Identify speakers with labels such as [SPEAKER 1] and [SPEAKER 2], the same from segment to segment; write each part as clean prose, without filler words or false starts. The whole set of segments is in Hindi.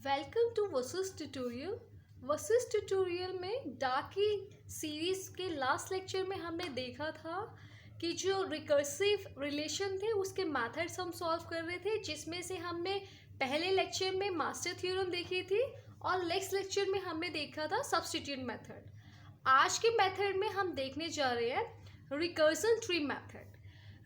[SPEAKER 1] Welcome to versus tutorial. Versus tutorial में डार्क की सीरीज के लास्ट लेक्चर में हमने देखा था कि जो रिकर्सिव रिलेशन थे उसके मेथड्स हम सॉल्व कर रहे थे, जिसमें से हमने पहले लेक्चर में मास्टर थ्योरम देखी थी और नेक्स्ट लेक्चर में हमने देखा था सब्स्टिट्यूट मेथड। आज के मेथड में हम देखने जा रहे हैं recursion tree method.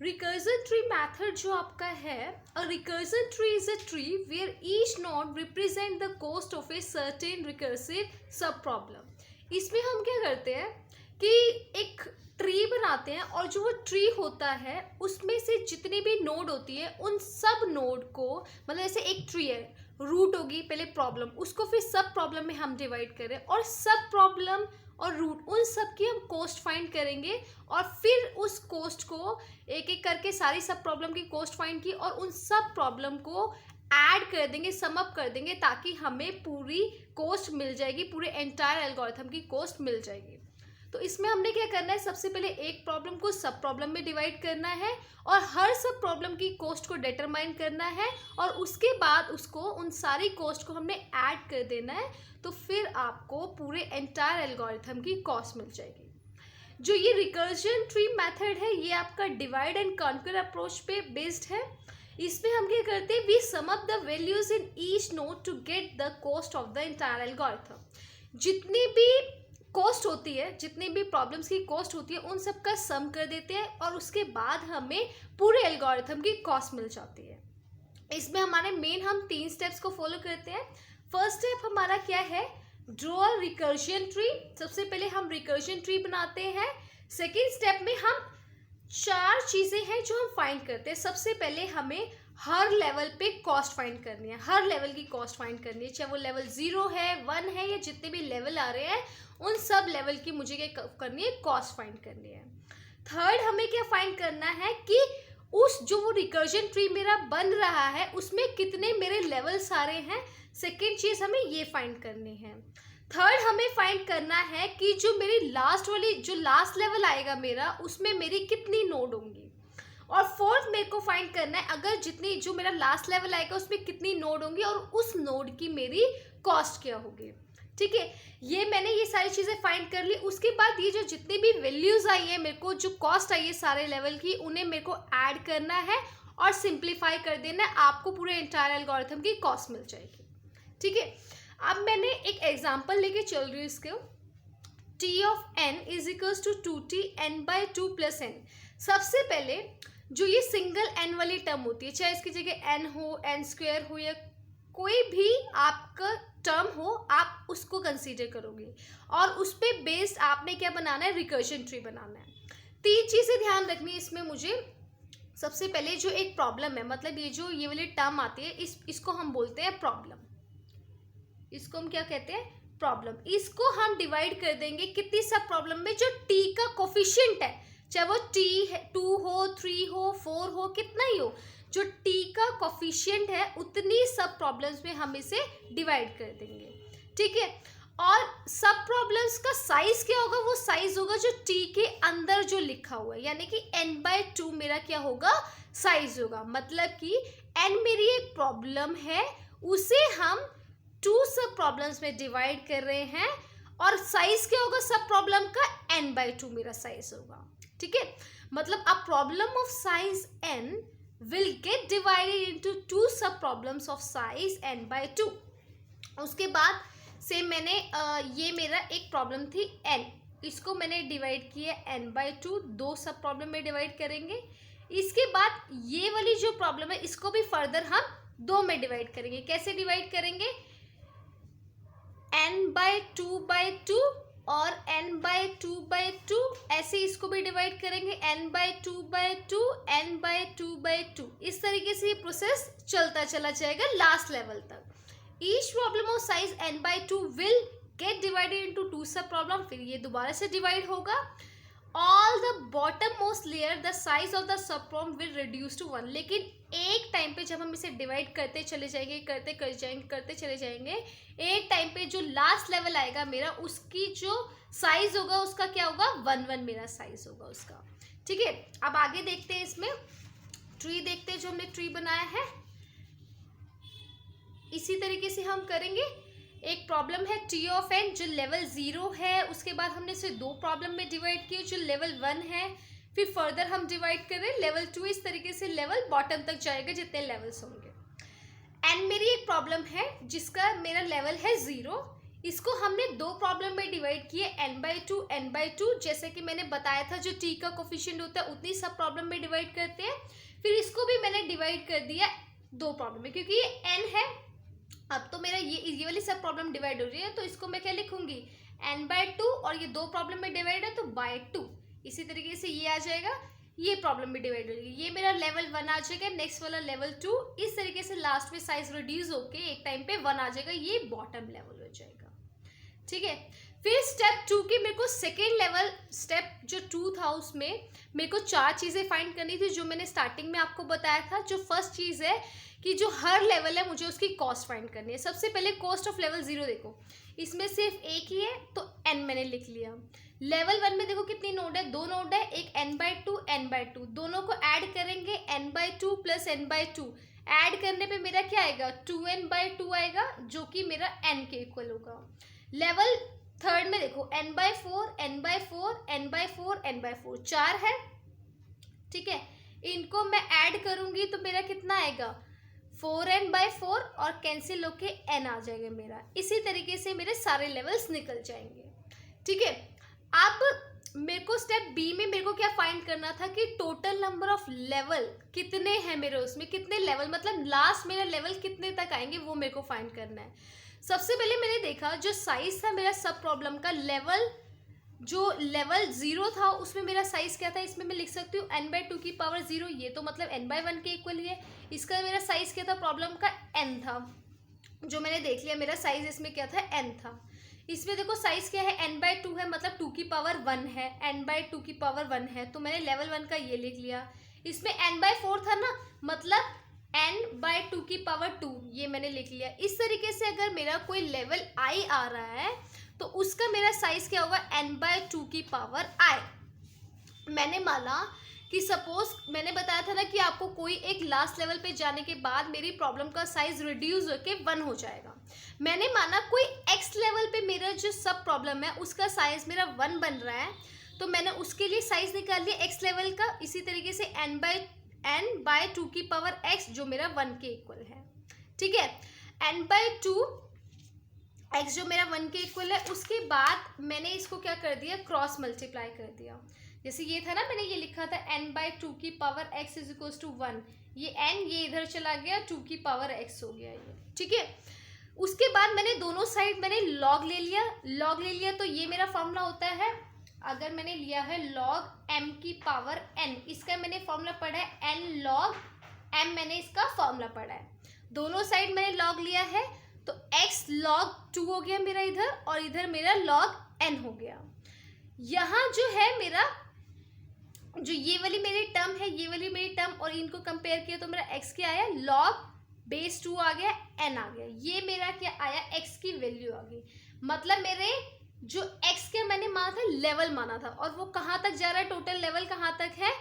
[SPEAKER 1] Recursion tree method जो आपका है, a recursion tree is a tree where each node represent the cost of a certain recursive sub problem। इसमें हम क्या करते हैं कि एक ट्री बनाते हैं और जो वो ट्री होता है उसमें से जितनी भी नोड होती है उन सब नोड को, मतलब जैसे एक ट्री है, रूट होगी पहले प्रॉब्लम, उसको फिर सब प्रॉब्लम में हम डिवाइड करें और सब प्रॉब्लम और रूट उन सब की हम कॉस्ट फाइंड करेंगे और फिर उस कॉस्ट को एक एक करके सारी सब प्रॉब्लम की कॉस्ट फाइंड की और उन सब प्रॉब्लम को ऐड कर देंगे, सम अप कर देंगे ताकि हमें पूरी कॉस्ट मिल जाएगी, पूरे एंटायर एल्गोरिथम की कॉस्ट मिल जाएगी। तो इसमें हमने क्या करना है, सबसे पहले एक प्रॉब्लम को सब प्रॉब्लम में डिवाइड करना है और हर सब प्रॉब्लम की कॉस्ट को डिटरमाइन करना है और उसके बाद उसको उन सारी कॉस्ट को हमने ऐड कर देना है, तो फिर आपको पूरे एंटायर एल्गोरिथम की कॉस्ट मिल जाएगी। जो ये रिकर्जन ट्री मेथड है ये आपका डिवाइड एंड कॉन्कर अप्रोच पे बेस्ड है। इसमें हम क्या करते हैं, we sum up the values in each node to get the cost of the entire algorithm. जितनी भी कॉस्ट होती है, जितनी भी प्रॉब्लम्स की कॉस्ट होती है उन सब का सम कर देते हैं और उसके बाद हमें पूरे एल्गोरिथम की कॉस्ट मिल जाती है। इसमें हमारे मेन हम 3 स्टेप्स को फॉलो करते हैं। फर्स्ट स्टेप हमारा क्या है, ड्रॉ रिकर्जन ट्री। सबसे पहले हम रिकर्जन ट्री बनाते हैं। सेकेंड स्टेप में हम 4 चीज़ें हैं जो हम फाइंड करते हैं। सबसे पहले हमें हर लेवल पे कॉस्ट फाइंड करनी है, हर लेवल की कॉस्ट फाइंड करनी है, चाहे वो लेवल 0 है, 1 है या जितने भी लेवल आ रहे हैं उन सब लेवल की मुझे क्या करनी है, कॉस्ट फाइंड करनी है। थर्ड हमें क्या फाइंड करना है कि उस जो वो रिकर्जन ट्री मेरा बन रहा है उसमें कितने मेरे लेवल्स आ रहे हैं। सेकेंड चीज़ हमें ये फाइंड करनी है। थर्ड हमें फाइंड करना है कि जो मेरी लास्ट वाली जो लास्ट लेवल आएगा मेरा उसमें मेरी कितनी नोड होंगी। और फोर्थ मेरे को फाइंड करना है अगर जितनी जो मेरा लास्ट लेवल आएगा उसमें कितनी नोड होंगी और उस नोड की मेरी कॉस्ट क्या होगी। ठीक है, ये मैंने ये सारी चीज़ें फाइंड कर ली। उसके बाद ये जो जितनी भी वैल्यूज आई है मेरे को, जो कॉस्ट आई है सारे लेवल की, उन्हें मेरे को ऐड करना है और सिंप्लीफाई कर देना है, आपको पूरे एंटायर एल्गोरिथम की कॉस्ट मिल जाएगी। ठीक है, अब मैंने एक एग्जांपल लेके चल रही हूँ इसको। t of n is equals to 2t n by 2 plus n। सबसे पहले जो ये सिंगल n वाली टर्म होती है, चाहे इसकी जगह n हो, n स्क्वायर हो या कोई भी आपका टर्म हो, आप उसको कंसीडर करोगे और उस पर बेस्ड आपने क्या बनाना है, रिकर्जन ट्री बनाना है। 3 चीज़ें ध्यान रखनी है इसमें मुझे। सबसे पहले जो एक प्रॉब्लम है, मतलब ये जो ये वाली टर्म आती है इसको हम बोलते हैं प्रॉब्लम। इसको हम क्या कहते हैं, प्रॉब्लम। इसको हम डिवाइड कर देंगे कितनी सब प्रॉब्लम में जो t का कोफिशिएंट है, चाहे वो t है 2 हो, 3 हो, 4 हो, कितना ही हो, जो t का कोफिशिएंट है उतनी सब प्रॉब्लम्स में हम इसे डिवाइड कर देंगे। ठीक है, और सब प्रॉब्लम्स का साइज क्या होगा, वो साइज होगा जो t के अंदर जो लिखा हुआ है, यानी कि n/2 मेरा क्या होगा, साइज होगा। मतलब कि n मेरी एक प्रॉब्लम है, उसे हम 2 सब प्रॉब्लम्स में डिवाइड कर रहे हैं और साइज क्या होगा सब प्रॉब्लम का, n/2 मेरा साइज होगा। ठीक है, मतलब a problem of size n will get divided into 2 सब प्रॉब्लम्स ऑफ साइज n/2। उसके बाद से मैंने ये मेरा एक प्रॉब्लम थी n, इसको मैंने डिवाइड किया n/2, 2 सब प्रॉब्लम में डिवाइड करेंगे। इसके बाद ये वाली जो प्रॉब्लम है इसको भी फर्दर हम 2 में डिवाइड करेंगे। कैसे डिवाइड करेंगे, n/2/2 और n/2/2, ऐसे इसको भी डिवाइड करेंगे n/2/2, n/2/2। इस तरीके से ये प्रोसेस चलता चला जाएगा लास्ट लेवल तक। Each problem of size n/2 will get divided into 2 sub problem, फिर ये दोबारा से डिवाइड होगा। All the bottom most layer the size of the sub problem will reduce to 1। लेकिन एक टाइम पे जब हम इसे डिवाइड करते चले जाएंगे, करते चले जाएंगे, एक टाइम पे जो लास्ट लेवल आएगा मेरा उसकी जो साइज होगा उसका क्या होगा, 1 मेरा साइज होगा उसका। ठीक है, अब आगे देखते हैं, इसमें ट्री देखते हैं जो हमने ट्री बनाया है। इसी तरीके से हम करेंगे। एक प्रॉब्लम है टी ऑफ एन जो लेवल 0 है, उसके बाद हमने इसे 2 प्रॉब्लम में डिवाइड किया जो लेवल 1 है, फिर फर्दर हम डिवाइड कर रहे हैं लेवल 2, इस तरीके से लेवल बॉटम तक जाएगा जितने लेवल्स होंगे। एंड मेरी एक प्रॉब्लम है जिसका मेरा लेवल है 0, इसको हमने 2 प्रॉब्लम में डिवाइड किए n/2 जैसे कि मैंने बताया था जो t का कोफिशिएंट होता है उतनी सब प्रॉब्लम में डिवाइड करते हैं। फिर इसको भी मैंने डिवाइड कर दिया 2 प्रॉब्लम में, क्योंकि ये n है। अब तो मेरा ये वाली सब प्रॉब्लम डिवाइड हो रही है, तो इसको मैं क्या लिखूंगी n/2 और ये 2 प्रॉब्लम में डिवाइड है तो बाय 2। इसी तरीके से ये आ जाएगा, ये प्रॉब्लम में डिवाइड हो जाएगी, ये मेरा लेवल 1 आ जाएगा, नेक्स्ट वाला लेवल 2। इस तरीके से लास्ट में साइज रिड्यूस होके एक टाइम पे 1 आ जाएगा, ये बॉटम लेवल हो जाएगा। ठीक है, फिर स्टेप 2 की मेरे को सेकेंड लेवल स्टेप जो 2 था उसमें मेरे को 4 चीज़ें फाइंड करनी थी जो मैंने स्टार्टिंग में आपको बताया था। जो फर्स्ट चीज़ है कि जो हर लेवल है मुझे उसकी कॉस्ट फाइंड करनी है। सबसे पहले कॉस्ट ऑफ लेवल 0 देखो, इसमें सिर्फ एक ही है तो n मैंने लिख लिया। लेवल 1 में देखो कितनी नोड है, 2 नोड है, एक n/2 दोनों को ऐड करेंगे n/2 प्लस n/2 ऐड करने पे मेरा क्या आएगा 2n/2 आएगा जो कि मेरा n के इक्वल होगा। लेवल थर्ड में देखो n/4 4 है। ठीक है, इनको मैं ऐड करूंगी तो मेरा कितना आएगा 4n/4 और कैंसिल होके n आ जाएगा मेरा। इसी तरीके से मेरे सारे लेवल्स निकल जाएंगे। ठीक है, अब मेरे को स्टेप बी में मेरे को क्या फाइंड करना था कि टोटल नंबर ऑफ लेवल कितने हैं मेरे, उसमें कितने लेवल मतलब लास्ट मेरा लेवल कितने तक आएंगे वो मेरे को फाइंड करना है। सबसे पहले मैंने देखा जो साइज था मेरा सब प्रॉब्लम का, जो लेवल 0 था उसमें मेरा साइज क्या था, इसमें मैं लिख सकती हूँ n/2 की पावर 0, ये तो मतलब n/1 के इक्वल ही है। इसका मेरा साइज क्या था, प्रॉब्लम का n था, जो मैंने देख लिया मेरा साइज इसमें क्या था n था। इसमें देखो साइज क्या है n/2 है मतलब 2 की पावर 1 है, n/2 की पावर 1 है तो मैंने लेवल 1 का ये लिख लिया। इसमें n/4 था ना मतलब n/2 की पावर 2 ये मैंने लिख लिया। इस तरीके से अगर मेरा कोई लेवल i आ रहा है तो उसका मेरा साइज क्या होगा n/2 की पावर i। मैंने माना कि सपोज मैंने बताया था ना कि आपको कोई एक लास्ट लेवल पे जाने के बाद मेरी प्रॉब्लम का साइज रिड्यूस होके 1 हो जाएगा। मैंने माना कोई x लेवल पे मेरा जो सब प्रॉब्लम है उसका साइज मेरा 1 बन रहा है, तो मैंने उसके लिए साइज निकाल लिया x लेवल का। इसी तरीके से n/2 की पावर x जो मेरा 1 के इक्वल है। ठीक है, n/2 x जो मेरा 1 के इक्वल है, उसके बाद मैंने इसको क्या कर दिया क्रॉस मल्टीप्लाई कर दिया। जैसे ये था ना मैंने ये लिखा था n/2 की power x is equal to 1, ये n ये इधर चला गया 2 की पावर x हो गया ये। ठीक है, उसके बाद मैंने दोनों साइड मैंने लॉग ले लिया तो ये मेरा फॉर्मूला होता है, अगर मैंने लिया है log m की पावर n, इसका मैंने फॉर्मूला पढ़ा है n log m, मैंने इसका फॉर्मूला पढ़ा है। दोनों साइड मैंने log लिया है तो x log 2 हो गया मेरा इधर, और इधर मेरा log n हो गया। यहाँ जो है मेरा जो ये वाली मेरी टर्म है, ये वाली मेरी टर्म, और इनको कंपेयर किया तो मेरा x क्या आया log बेस 2 आ गया, n आ गया, ये मेरा क्या आया x की वैल्यू आ गई। मतलब मेरे जो x के मैंने माना था लेवल माना था, और वो कहाँ तक जा रहा है, टोटल लेवल कहाँ तक है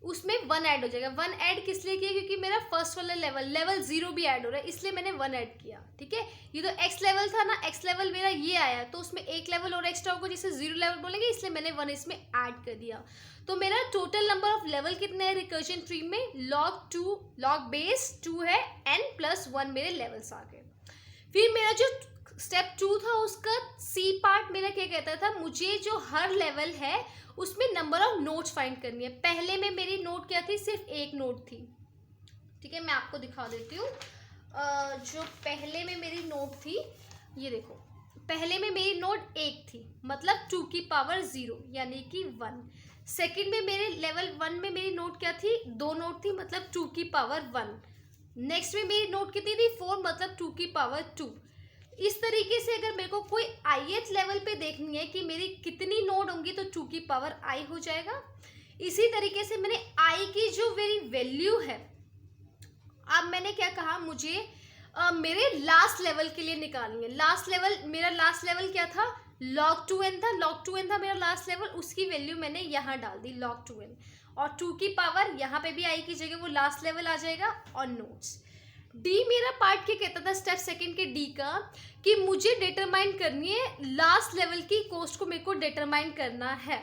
[SPEAKER 1] उसमें 1 ऐड हो जाएगा। 1 ऐड किस लिए किया, क्योंकि मेरा फर्स्ट वाला लेवल 0 भी ऐड हो रहा है, इसलिए मैंने 1 ऐड किया। ठीक है, ये तो x लेवल था ना, x लेवल मेरा ये आया तो उसमें एक लेवल और एक्स्ट्रा होगा जिसे 0 लेवल बोलेंगे, इसलिए मैंने 1 इसमें ऐड कर दिया। तो मेरा टोटल नंबर ऑफ लेवल कितने हैं रिकर्जन ट्री में, log बेस 2 है, n प्लस 1 मेरे लेवल्स आ गए। फिर मेरा जो स्टेप 2 था उसका सी पार्ट मेरा क्या कहता था, मुझे जो हर लेवल है उसमें नंबर ऑफ नोट्स फाइंड करनी है। पहले में मेरी नोट क्या थी, सिर्फ एक नोट थी। ठीक है, मैं आपको दिखा देती हूँ। जो पहले में मेरी नोट थी, ये देखो, पहले में मेरी नोट 1 थी मतलब 2 की पावर 0 यानी कि 1। सेकंड में मेरे लेवल 1 में मेरी नोट क्या थी, 2 नोट थी मतलब 2 की पावर 1। नेक्स्ट में मेरी नोट कितनी थी, 4 मतलब 2 की पावर 2। इस तरीके से अगर मेरे को कोई ith लेवल पे देखनी है कि मेरी कितनी नोड होंगी तो 2 की पावर i हो जाएगा। इसी तरीके से मैंने i की जो मेरी वैल्यू है, अब मैंने क्या कहा, मुझे मेरे लास्ट लेवल के लिए निकालनी है। मेरा लास्ट लेवल क्या था, log 2n था, था मेरा लास्ट लेवल, उसकी वैल्यू मैंने यहाँ डाल दी log 2n, और 2 की पावर यहाँ पे भी i की जगह वो लास्ट लेवल आ जाएगा और नोट्स। डी मेरा पार्ट क्या कहता था स्टेप सेकंड के डी का, कि मुझे डिटरमाइन करनी है लास्ट लेवल की कॉस्ट को, मेरे को डिटरमाइन करना है।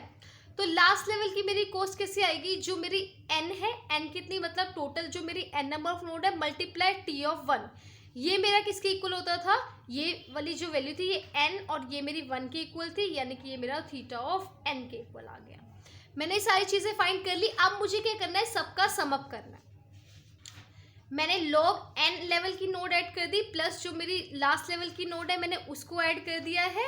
[SPEAKER 1] तो लास्ट लेवल की मेरी कॉस्ट कैसे आएगी, जो मेरी एन है, एन कितनी मतलब टोटल जो मेरी एन नंबर ऑफ नोड है मल्टीप्लाई टी ऑफ 1, ये मेरा किसके इक्वल होता था, ये वाली जो वैल्यू थी ये एन और ये मेरी 1 के इक्वल थी, यानी कि ये मेरा थीटा ऑफ एन के इक्वल आ गया। मैंने सारी चीजें फाइंड कर ली। अब मुझे क्या करना है, सबका सम अप करना है। मैंने log n लेवल की नोड ऐड कर दी, प्लस जो मेरी लास्ट लेवल की नोड है मैंने उसको ऐड कर दिया है।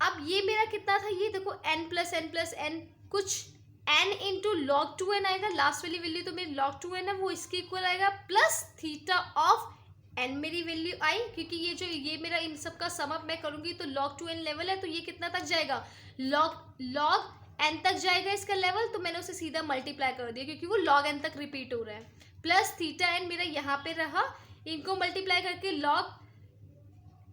[SPEAKER 1] अब ये मेरा कितना था, ये देखो n प्लस n कुछ n इंटू लॉग 2n आएगा, लास्ट वाली वैल्यू तो मेरी log 2n है वो इसके इक्वल आएगा, प्लस थीटा ऑफ n मेरी वैल्यू आई, क्योंकि ये मेरा इन सब का सम अप मैं करूंगी तो log 2n लेवल है तो ये कितना तक जाएगा, log n तक जाएगा इसका लेवल, तो मैंने उसे सीधा मल्टीप्लाई कर दिया क्योंकि वो log n तक रिपीट हो रहा है। प्लस थीटा एन मेरा यहाँ पे रहा, इनको मल्टीप्लाई करके log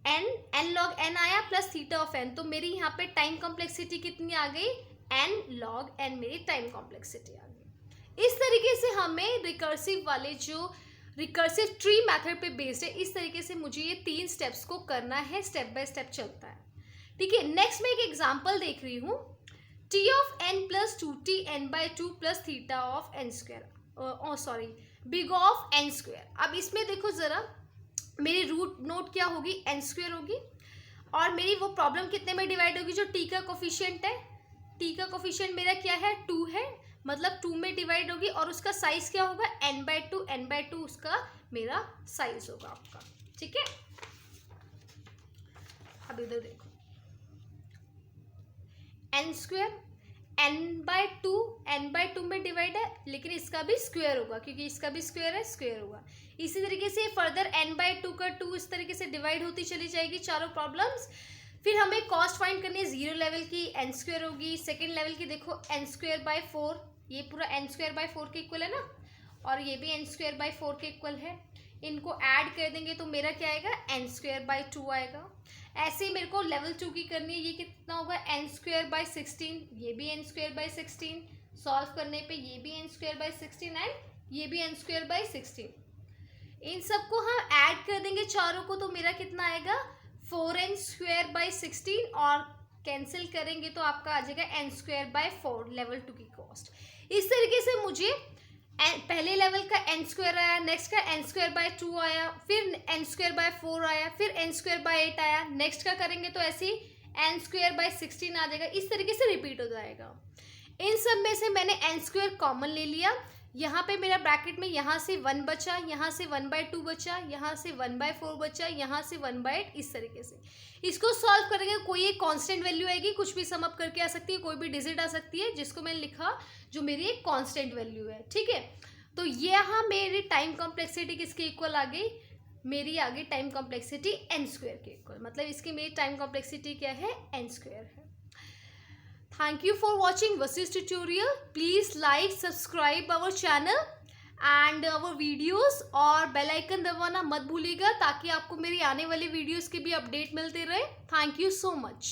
[SPEAKER 1] n log n आया प्लस थीटा ऑफ n, तो मेरी यहाँ पे टाइम कॉम्प्लेक्सिटी कितनी आ गई, n log n मेरी टाइम कॉम्प्लेक्सिटी आ गई। इस तरीके से हमें रिकर्सिव वाले जो रिकर्सिव ट्री मेथड पे बेस्ड है, इस तरीके से मुझे ये 3 स्टेप्स को करना है, स्टेप बाय स्टेप चलता है। ठीक है, नेक्स्ट मैं एक एग्जांपल देख रही हूँ, t of n plus 2t n by 2 plus theta of n square, big of n square. अब इसमें देखो जरा, मेरी रूट नोट क्या होगी, n स्क्वायर होगी, और मेरी वो प्रॉब्लम कितने में डिवाइड होगी, जो t का कोफिशिएंट है, t का कोफिशिएंट मेरा क्या है 2 है, मतलब 2 में डिवाइड होगी, और उसका साइज क्या होगा n बाई 2 उसका मेरा साइज होगा आपका। ठीक है, अब इधर देखो n स्क्वायर n बाई 2 में डिवाइड है, लेकिन इसका भी स्क्वायर होगा क्योंकि इसका भी स्क्वायर है, स्क्वायर होगा। इसी तरीके से फर्दर n बाई 2 का 2 इस तरीके से डिवाइड होती चली जाएगी चारों प्रॉब्लम्स। फिर हमें कॉस्ट फाइंड करनी है, 0 लेवल की n स्क्वायर होगी, सेकेंड लेवल की देखो n स्क्वायर बाई 4, ये पूरा n स्क्वायर बाई 4 के इक्वल है ना, और ये भी n स्क्वायर बाई 4 के इक्वल है, इनको ऐड कर देंगे तो मेरा क्या आएगा n स्क्वायर बाई 2 आएगा। ऐसे ही मेरे को लेवल 2 की करनी है, ये कितना होगा n स्क्वायर बाई 16, ये भी n स्क्वायर बाई 16, सॉल्व करने पे ये भी n स्क्वायर बाई 16 एंड ये भी n स्क्वायर बाई 16, इन सबको हम ऐड कर देंगे चारों को, तो मेरा कितना आएगा 4n स्क्वायर बाई 16, और कैंसिल करेंगे तो आपका आ जाएगा n स्क्वायर बाई 4 लेवल 2 की कॉस्ट। इस तरीके से मुझे पहले लेवल का n स्क्वायर आया, नेक्स्ट का n स्क्वायर बाय 2 आया, फिर n स्क्वायर बाय 4 आया, फिर n स्क्वायर बाय 8 आया, नेक्स्ट का करेंगे तो ऐसे ही n स्क्वायर बाय 16 आ जाएगा, इस तरीके से रिपीट हो जाएगा। इन सब में से मैंने n स्क्वायर कॉमन ले लिया, यहाँ पे मेरा ब्रैकेट में यहाँ से 1 बचा, यहाँ से 1/2 बचा, यहाँ से 1/4 बचा, यहाँ से 1/8, इस तरीके से इसको सॉल्व करेंगे। कोई एक कांस्टेंट वैल्यू आएगी, कुछ भी सम अप करके आ सकती है, कोई भी डिजिट आ सकती है, जिसको मैंने लिखा जो मेरी एक कांस्टेंट वैल्यू है। ठीक है, तो यहाँ मेरी टाइम कॉम्प्लेक्सिटी किसके इक्वल आ गई, मेरी आ गई टाइम कॉम्प्लेक्सिटी n स्क्वायर के इक्वल, मतलब इसकी मेरी टाइम कॉम्प्लेक्सिटी क्या है n स्क्वायर है। Thank you for watching Vasis tutorial. Please like, subscribe our channel and our videos, और बेल आइकन दबाना मत भूलिएगा ताकि आपको मेरी आने वाली वीडियोस के भी अपडेट मिलते रहे। Thank you so much.